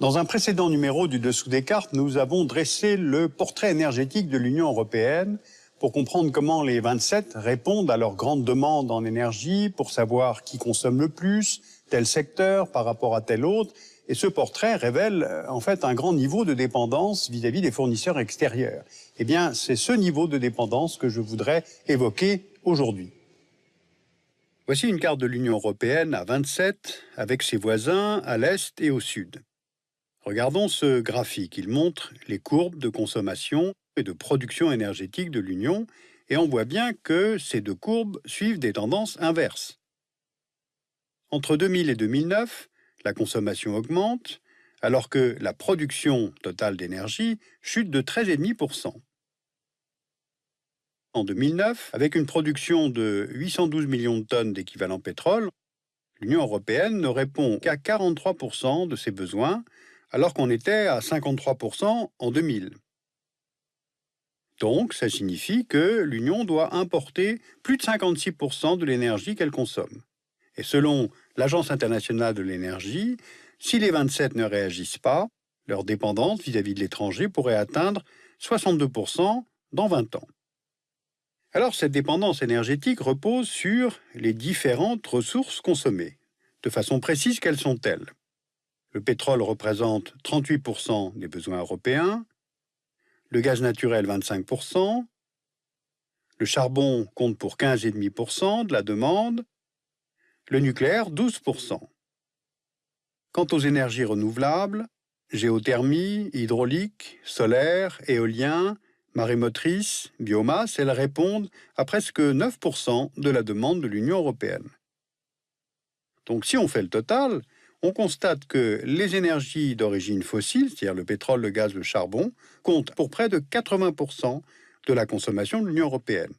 Dans un précédent numéro du Dessous des cartes, nous avons dressé le portrait énergétique de l'Union européenne pour comprendre comment les 27 répondent à leurs grandes demandes en énergie, pour savoir qui consomme le plus, tel secteur par rapport à tel autre. Et ce portrait révèle en fait un grand niveau de dépendance vis-à-vis des fournisseurs extérieurs. Eh bien, c'est ce niveau de dépendance que je voudrais évoquer aujourd'hui. Voici une carte de l'Union européenne à 27, avec ses voisins à l'est et au sud. Regardons ce graphique. Il montre les courbes de consommation et de production énergétique de l'Union, et on voit bien que ces deux courbes suivent des tendances inverses. Entre 2000 et 2009, la consommation augmente, alors que la production totale d'énergie chute de 13,5%. En 2009, avec une production de 812 millions de tonnes d'équivalent pétrole, l'Union européenne ne répond qu'à 43% de ses besoins, alors qu'on était à 53% en 2000. Donc, ça signifie que l'Union doit importer plus de 56% de l'énergie qu'elle consomme. Et selon l'Agence internationale de l'énergie, si les 27 ne réagissent pas, leur dépendance vis-à-vis de l'étranger pourrait atteindre 62% dans 20 ans. Alors, cette dépendance énergétique repose sur les différentes ressources consommées. De façon précise, quelles sont-elles ? Le pétrole représente 38% des besoins européens, le gaz naturel 25%, le charbon compte pour 15,5% de la demande, le nucléaire 12%. Quant aux énergies renouvelables, géothermie, hydraulique, solaire, éolien, marée motrice, biomasse, elles répondent à presque 9% de la demande de l'Union européenne. Donc si on fait le total, on constate que les énergies d'origine fossile, c'est-à-dire le pétrole, le gaz, le charbon, comptent pour près de 80% de la consommation de l'Union européenne.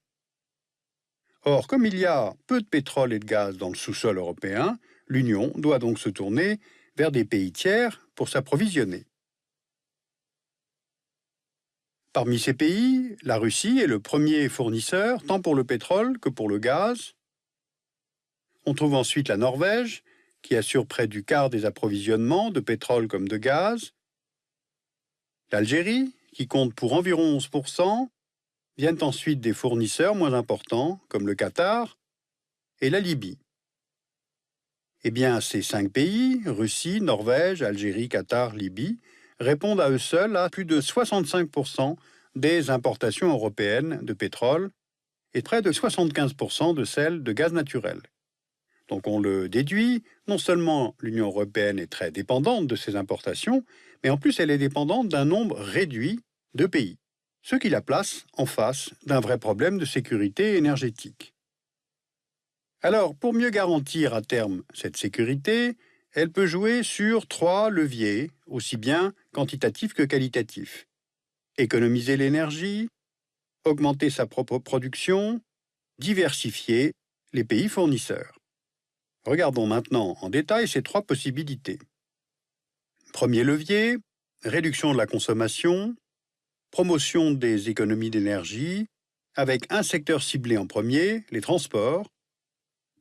Or, comme il y a peu de pétrole et de gaz dans le sous-sol européen, l'Union doit donc se tourner vers des pays tiers pour s'approvisionner. Parmi ces pays, la Russie est le premier fournisseur, tant pour le pétrole que pour le gaz. On trouve ensuite la Norvège, qui assure près du quart des approvisionnements de pétrole comme de gaz. L'Algérie, qui compte pour environ 11%, viennent ensuite des fournisseurs moins importants, comme le Qatar et la Libye. Eh bien, ces 5 pays, Russie, Norvège, Algérie, Qatar, Libye, répondent à eux seuls à plus de 65% des importations européennes de pétrole et près de 75% de celles de gaz naturel. Donc on le déduit, non seulement l'Union européenne est très dépendante de ces importations, mais en plus elle est dépendante d'un nombre réduit de pays, ce qui la place en face d'un vrai problème de sécurité énergétique. Alors, pour mieux garantir à terme cette sécurité, elle peut jouer sur 3 leviers, aussi bien quantitatifs que qualitatifs. Économiser l'énergie, augmenter sa propre production, diversifier les pays fournisseurs. Regardons maintenant en détail ces 3 possibilités. Premier levier, réduction de la consommation, promotion des économies d'énergie, avec un secteur ciblé en premier, les transports,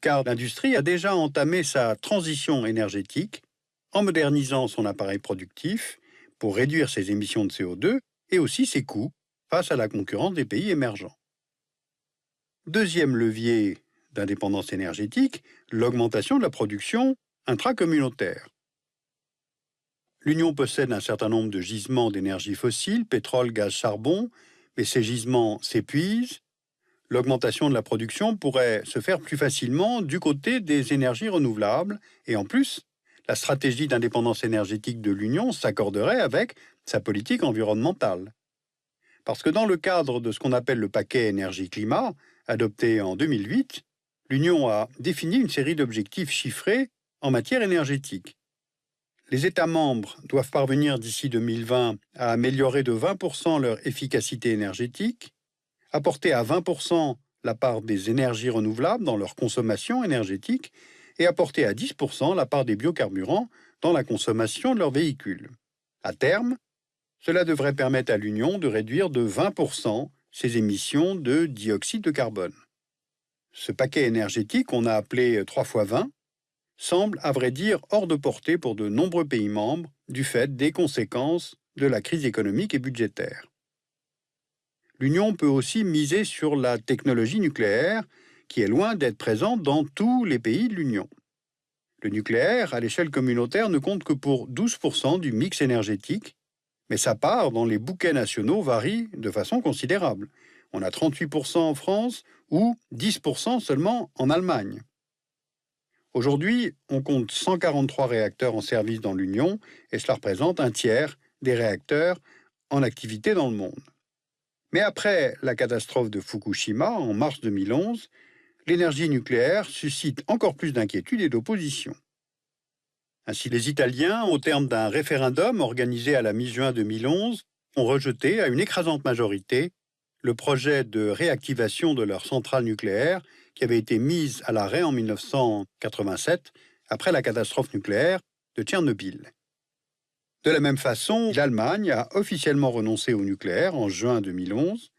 car l'industrie a déjà entamé sa transition énergétique en modernisant son appareil productif pour réduire ses émissions de CO2 et aussi ses coûts face à la concurrence des pays émergents. Deuxième levier d'indépendance énergétique, l'augmentation de la production intracommunautaire. L'Union possède un certain nombre de gisements d'énergie fossile, pétrole, gaz, charbon, mais ces gisements s'épuisent. L'augmentation de la production pourrait se faire plus facilement du côté des énergies renouvelables et en plus, la stratégie d'indépendance énergétique de l'Union s'accorderait avec sa politique environnementale. Parce que dans le cadre de ce qu'on appelle le paquet énergie-climat, adopté en 2008, l'Union a défini une série d'objectifs chiffrés en matière énergétique. Les États membres doivent parvenir d'ici 2020 à améliorer de 20% leur efficacité énergétique, apporter à 20% la part des énergies renouvelables dans leur consommation énergétique et apporter à 10% la part des biocarburants dans la consommation de leurs véhicules. À terme, cela devrait permettre à l'Union de réduire de 20% ses émissions de dioxyde de carbone. Ce paquet énergétique, qu'on a appelé 3 x 20, semble à vrai dire hors de portée pour de nombreux pays membres du fait des conséquences de la crise économique et budgétaire. L'Union peut aussi miser sur la technologie nucléaire, qui est loin d'être présente dans tous les pays de l'Union. Le nucléaire, à l'échelle communautaire, ne compte que pour 12% du mix énergétique, mais sa part dans les bouquets nationaux varie de façon considérable. On a 38% en France ou 10% seulement en Allemagne. Aujourd'hui, on compte 143 réacteurs en service dans l'Union et cela représente un tiers des réacteurs en activité dans le monde. Mais après la catastrophe de Fukushima en mars 2011, l'énergie nucléaire suscite encore plus d'inquiétude et d'opposition. Ainsi, les Italiens, au terme d'un référendum organisé à la mi-juin 2011, ont rejeté à une écrasante majorité le projet de réactivation de leur centrale nucléaire qui avait été mise à l'arrêt en 1987 après la catastrophe nucléaire de Tchernobyl. De la même façon, l'Allemagne a officiellement renoncé au nucléaire en juin 2011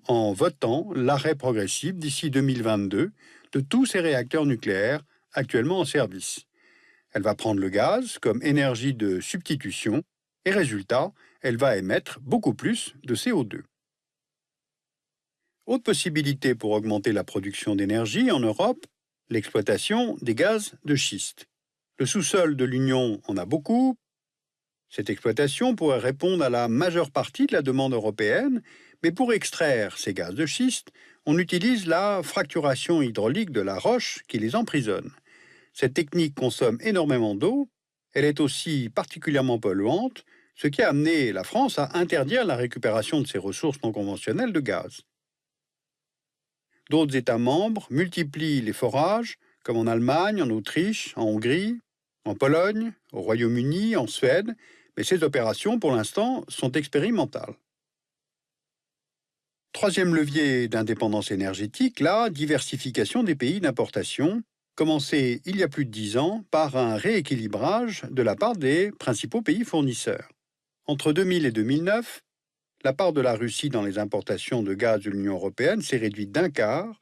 en votant l'arrêt progressif d'ici 2022 de tous ses réacteurs nucléaires actuellement en service. Elle va prendre le gaz comme énergie de substitution et résultat, elle va émettre beaucoup plus de CO2. Autre possibilité pour augmenter la production d'énergie en Europe, l'exploitation des gaz de schiste. Le sous-sol de l'Union en a beaucoup. Cette exploitation pourrait répondre à la majeure partie de la demande européenne, mais pour extraire ces gaz de schiste, on utilise la fracturation hydraulique de la roche qui les emprisonne. Cette technique consomme énormément d'eau, elle est aussi particulièrement polluante, ce qui a amené la France à interdire la récupération de ces ressources non conventionnelles de gaz. D'autres États membres multiplient les forages, comme en Allemagne, en Autriche, en Hongrie, en Pologne, au Royaume-Uni, en Suède, mais ces opérations, pour l'instant, sont expérimentales. Troisième levier d'indépendance énergétique, la diversification des pays d'importation, commencé il y a plus de 10 ans par un rééquilibrage de la part des principaux pays fournisseurs. Entre 2000 et 2009, la part de la Russie dans les importations de gaz de l'Union européenne s'est réduite d'un quart.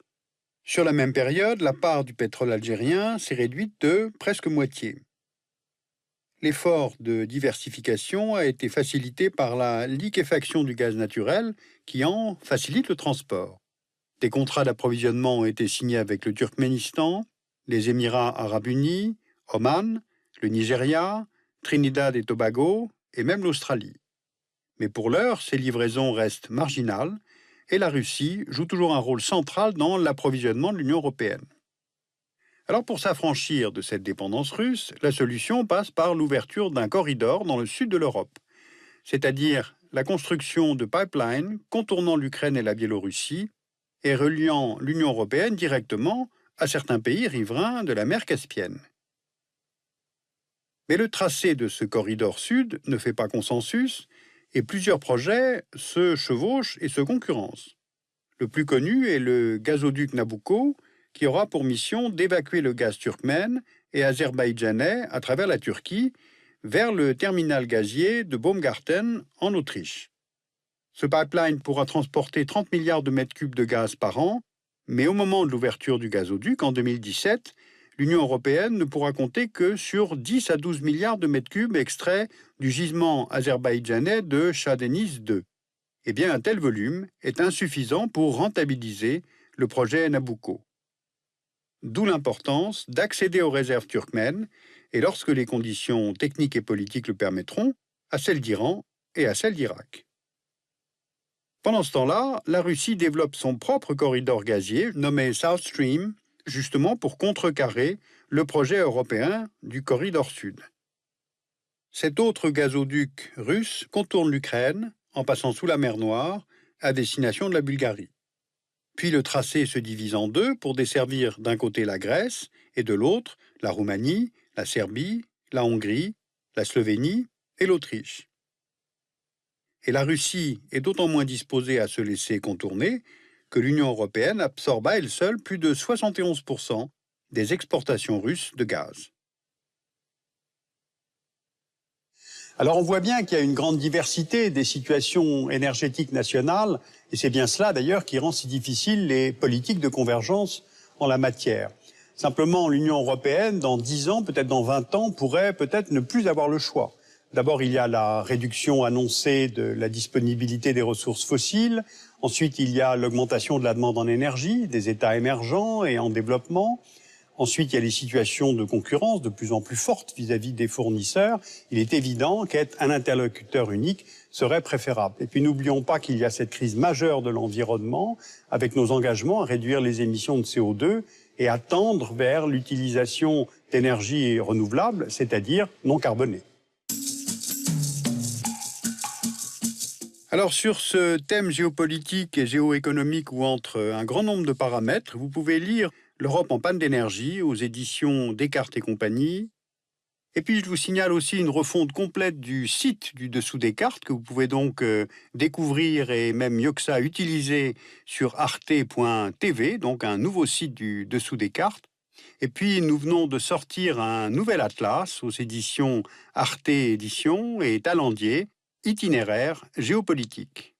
Sur la même période, la part du pétrole algérien s'est réduite de presque moitié. L'effort de diversification a été facilité par la liquéfaction du gaz naturel qui en facilite le transport. Des contrats d'approvisionnement ont été signés avec le Turkménistan, les Émirats arabes unis, Oman, le Nigeria, Trinidad et Tobago et même l'Australie. Mais pour l'heure, ces livraisons restent marginales et la Russie joue toujours un rôle central dans l'approvisionnement de l'Union européenne. Alors pour s'affranchir de cette dépendance russe, la solution passe par l'ouverture d'un corridor dans le sud de l'Europe, c'est-à-dire la construction de pipelines contournant l'Ukraine et la Biélorussie et reliant l'Union européenne directement à certains pays riverains de la mer Caspienne. Mais le tracé de ce corridor sud ne fait pas consensus et plusieurs projets se chevauchent et se concurrencent. Le plus connu est le gazoduc Nabucco, qui aura pour mission d'évacuer le gaz turkmène et azerbaïdjanais à travers la Turquie vers le terminal gazier de Baumgarten en Autriche. Ce pipeline pourra transporter 30 milliards de mètres cubes de gaz par an, mais au moment de l'ouverture du gazoduc en 2017, l'Union européenne ne pourra compter que sur 10 à 12 milliards de mètres cubes extraits du gisement azerbaïdjanais de Shah Deniz 2. Eh bien, un tel volume est insuffisant pour rentabiliser le projet Nabucco. D'où l'importance d'accéder aux réserves turkmènes et, lorsque les conditions techniques et politiques le permettront, à celles d'Iran et à celles d'Irak. Pendant ce temps-là, la Russie développe son propre corridor gazier nommé South Stream, justement pour contrecarrer le projet européen du corridor sud. Cet autre gazoduc russe contourne l'Ukraine en passant sous la mer Noire à destination de la Bulgarie. Puis le tracé se divise en deux pour desservir d'un côté la Grèce et de l'autre la Roumanie, la Serbie, la Hongrie, la Slovénie et l'Autriche. Et la Russie est d'autant moins disposée à se laisser contourner que l'Union européenne absorbe à elle seule plus de 71% des exportations russes de gaz. Alors on voit bien qu'il y a une grande diversité des situations énergétiques nationales, et c'est bien cela d'ailleurs qui rend si difficile les politiques de convergence en la matière. Simplement, l'Union européenne, dans 10 ans, peut-être dans 20 ans, pourrait peut-être ne plus avoir le choix. D'abord, il y a la réduction annoncée de la disponibilité des ressources fossiles. Ensuite, il y a l'augmentation de la demande en énergie des États émergents et en développement. Ensuite, il y a les situations de concurrence de plus en plus fortes vis-à-vis des fournisseurs. Il est évident qu'être un interlocuteur unique serait préférable. Et puis, n'oublions pas qu'il y a cette crise majeure de l'environnement avec nos engagements à réduire les émissions de CO2 et à tendre vers l'utilisation d'énergies renouvelables, c'est-à-dire non carbonées. Alors sur ce thème géopolitique et géoéconomique où entre un grand nombre de paramètres, vous pouvez lire L'Europe en panne d'énergie aux éditions Descartes et compagnie. Et puis je vous signale aussi une refonte complète du site du Dessous des cartes que vous pouvez donc découvrir et même mieux que ça utiliser sur arte.tv, donc un nouveau site du Dessous des cartes. Et puis nous venons de sortir un nouvel atlas aux éditions Arte Éditions et Talendier, Itinéraire géopolitique.